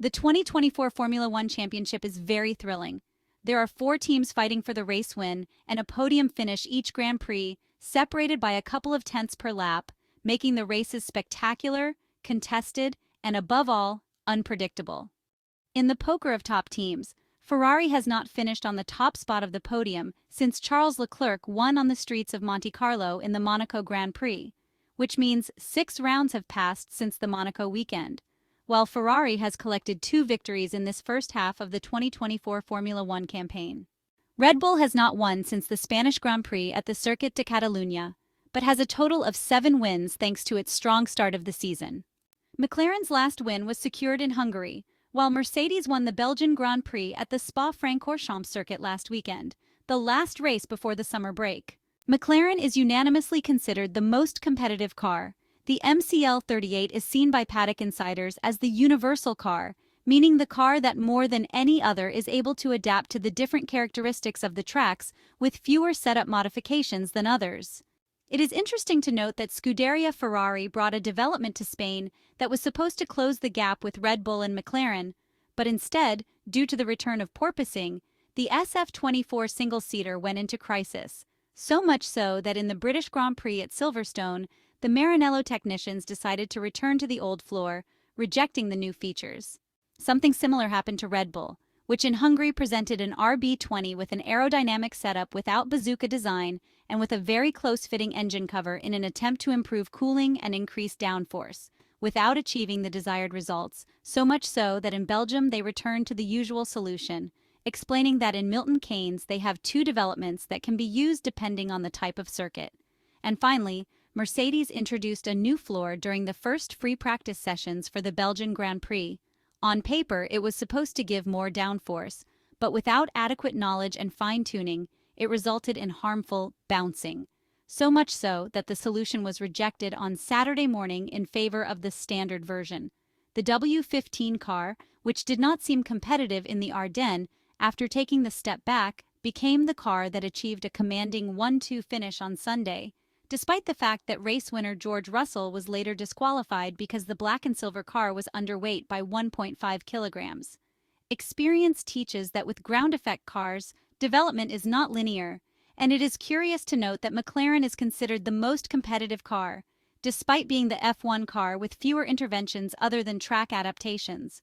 The 2024 Formula One Championship is very thrilling. There are 4 teams fighting for the race win and a podium finish each Grand Prix, separated by a couple of tenths per lap, making the races spectacular, contested, and above all, unpredictable. In the poker of top teams, Ferrari has not finished on the top spot of the podium since Charles Leclerc won on the streets of Monte Carlo in the Monaco Grand Prix, which means 6 rounds have passed since the Monaco weekend, while Ferrari has collected 2 victories in this first half of the 2024 Formula One campaign. Red Bull has not won since the Spanish Grand Prix at the Circuit de Catalunya, but has a total of 7 wins thanks to its strong start of the season. McLaren's last win was secured in Hungary, while Mercedes won the Belgian Grand Prix at the Spa-Francorchamps circuit last weekend, the last race before the summer break. McLaren is unanimously considered the most competitive car. The MCL38 is seen by paddock insiders as the universal car, meaning the car that more than any other is able to adapt to the different characteristics of the tracks with fewer setup modifications than others. It is interesting to note that Scuderia Ferrari brought a development to Spain that was supposed to close the gap with Red Bull and McLaren, but instead, due to the return of porpoising, the SF-24 single-seater went into crisis, so much so that in the British Grand Prix at Silverstone, the Maranello technicians decided to return to the old floor, rejecting the new features. Something similar happened to Red Bull, which in Hungary presented an RB20 with an aerodynamic setup without bazooka design and with a very close-fitting engine cover in an attempt to improve cooling and increase downforce, without achieving the desired results, so much so that in Belgium they returned to the usual solution, explaining that in Milton Keynes they have 2 developments that can be used depending on the type of circuit. And finally, Mercedes introduced a new floor during the first free practice sessions for the Belgian Grand Prix. On paper, it was supposed to give more downforce, but without adequate knowledge and fine-tuning, it resulted in harmful bouncing. So much so that the solution was rejected on Saturday morning in favor of the standard version. The W15 car, which did not seem competitive in the Ardennes, after taking the step back, became the car that achieved a commanding 1-2 finish on Sunday, despite the fact that race winner George Russell was later disqualified because the black and silver car was underweight by 1.5 kilograms. Experience teaches that with ground effect cars, development is not linear, and it is curious to note that McLaren is considered the most competitive car, despite being the F1 car with fewer interventions other than track adaptations.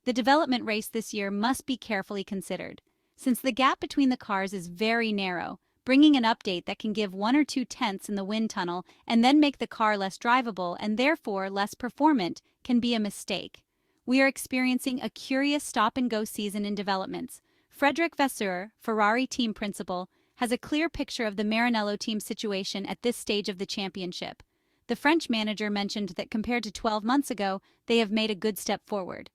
The development race this year must be carefully considered, since the gap between the cars is very narrow. Bringing an update that can give 1 or 2 tenths in the wind tunnel and then make the car less drivable and therefore less performant can be a mistake. We are experiencing a curious stop-and-go season in developments. Frederic Vasseur, Ferrari team principal, has a clear picture of the Maranello team's situation at this stage of the championship. The French manager mentioned that compared to 12 months ago, they have made a good step forward.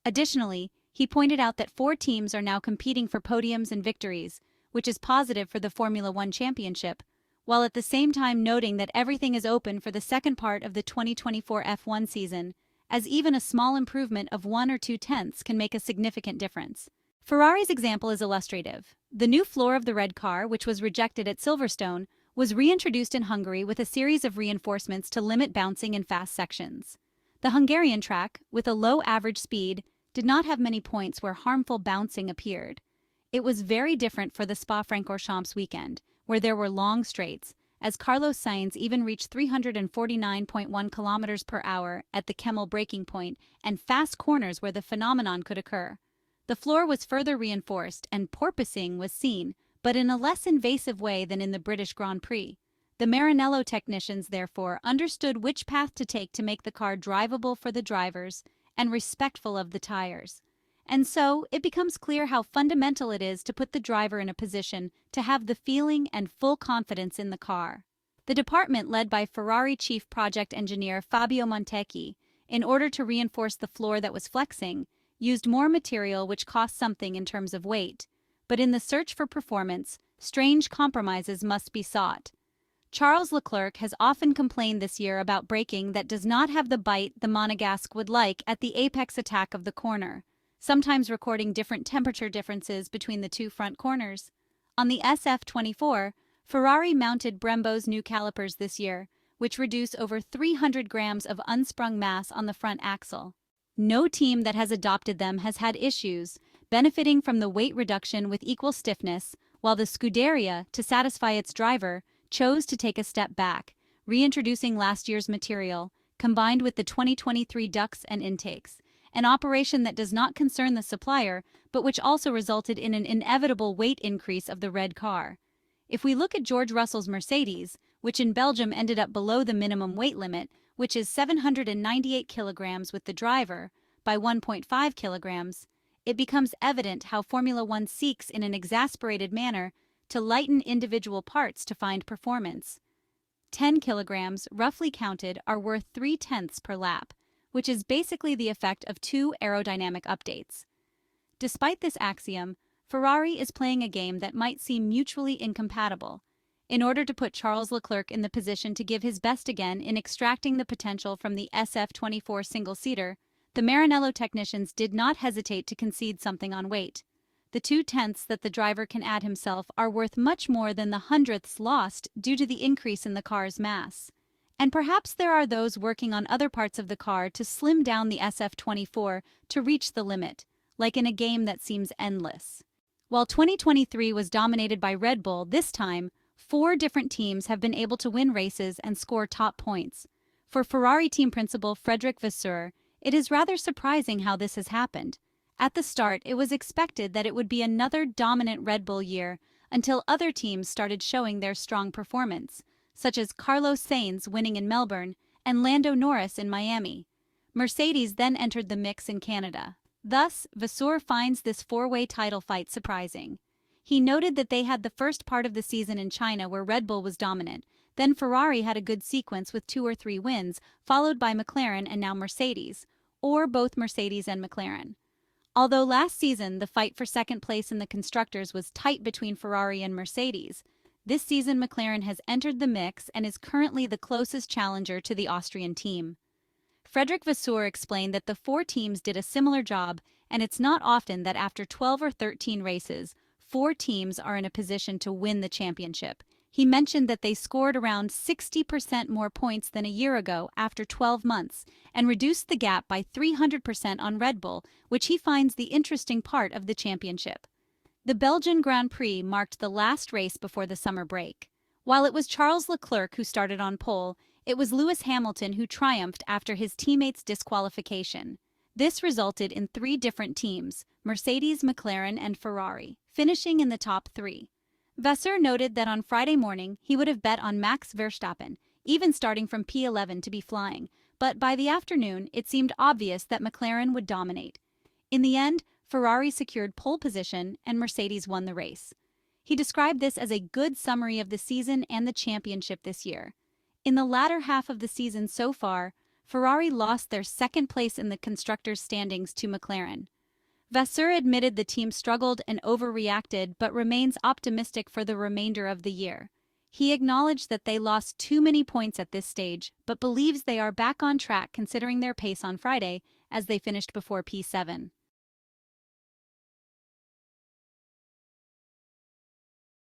Additionally, he pointed out that 4 teams are now competing for podiums and victories, which is positive for the Formula One Championship, while at the same time noting that everything is open for the second part of the 2024 F1 season, as even a small improvement of 1 or 2 tenths can make a significant difference. Ferrari's example is illustrative. The new floor of the red car, which was rejected at Silverstone, was reintroduced in Hungary with a series of reinforcements to limit bouncing in fast sections. The Hungarian track, with a low average speed, did not have many points where harmful bouncing appeared. It was very different for the Spa-Francorchamps weekend, where there were long straights, as Carlos Sainz even reached 349.1 km per hour at the Kemmel breaking point and fast corners where the phenomenon could occur. The floor was further reinforced and porpoising was seen, but in a less invasive way than in the British Grand Prix. The Maranello technicians, therefore, understood which path to take to make the car drivable for the drivers and respectful of the tires. And so, it becomes clear how fundamental it is to put the driver in a position to have the feeling and full confidence in the car. The department, led by Ferrari chief project engineer Fabio Montecchi, in order to reinforce the floor that was flexing, used more material which cost something in terms of weight. But in the search for performance, strange compromises must be sought. Charles Leclerc has often complained this year about braking that does not have the bite the Monegasque would like at the apex attack of the corner, sometimes recording different temperature differences between the 2 front corners. On the SF-24, Ferrari mounted Brembo's new calipers this year, which reduce over 300 grams of unsprung mass on the front axle. No team that has adopted them has had issues, benefiting from the weight reduction with equal stiffness, while the Scuderia, to satisfy its driver, chose to take a step back, reintroducing last year's material, combined with the 2023 ducts and intakes, an operation that does not concern the supplier, but which also resulted in an inevitable weight increase of the red car. If we look at George Russell's Mercedes, which in Belgium ended up below the minimum weight limit, which is 798 kilograms with the driver, by 1.5 kilograms, it becomes evident how Formula One seeks in an exasperated manner to lighten individual parts to find performance. 10 kilograms, roughly counted, are worth 3/10 per lap, which is basically the effect of 2 aerodynamic updates. Despite this axiom, Ferrari is playing a game that might seem mutually incompatible. In order to put Charles Leclerc in the position to give his best again in extracting the potential from the SF-24 single-seater, the Maranello technicians did not hesitate to concede something on weight. The 2/10 that the driver can add himself are worth much more than the hundredths lost due to the increase in the car's mass. And perhaps there are those working on other parts of the car to slim down the SF-24 to reach the limit, like in a game that seems endless. While 2023 was dominated by Red Bull, this time, 4 different teams have been able to win races and score top points. For Ferrari team principal Frederic Vasseur, it is rather surprising how this has happened. At the start, it was expected that it would be another dominant Red Bull year until other teams started showing their strong performance, such as Carlos Sainz winning in Melbourne and Lando Norris in Miami. Mercedes then entered the mix in Canada. Thus, Vasseur finds this 4-way title fight surprising. He noted that they had the first part of the season in China where Red Bull was dominant, then Ferrari had a good sequence with 2 or 3 wins, followed by McLaren and now Mercedes, or both Mercedes and McLaren. Although last season the fight for second place in the constructors was tight between Ferrari and Mercedes, this season McLaren has entered the mix and is currently the closest challenger to the Austrian team. Frederic Vasseur explained that the 4 teams did a similar job, and it's not often that after 12 or 13 races, 4 teams are in a position to win the championship. He mentioned that they scored around 60% more points than a year ago after 12 months and reduced the gap by 300% on Red Bull, which he finds the interesting part of the championship. The Belgian Grand Prix marked the last race before the summer break. While it was Charles Leclerc who started on pole, it was Lewis Hamilton who triumphed after his teammates' disqualification. This resulted in 3 different teams, Mercedes, McLaren, and Ferrari, finishing in the top 3. Vasseur noted that on Friday morning he would have bet on Max Verstappen, even starting from P11 to be flying, but by the afternoon it seemed obvious that McLaren would dominate. In the end, Ferrari secured pole position and Mercedes won the race. He described this as a good summary of the season and the championship this year. In the latter half of the season so far, Ferrari lost their second place in the constructors' standings to McLaren. Vasseur admitted the team struggled and overreacted but remains optimistic for the remainder of the year. He acknowledged that they lost too many points at this stage, but believes they are back on track considering their pace on Friday as they finished before P7.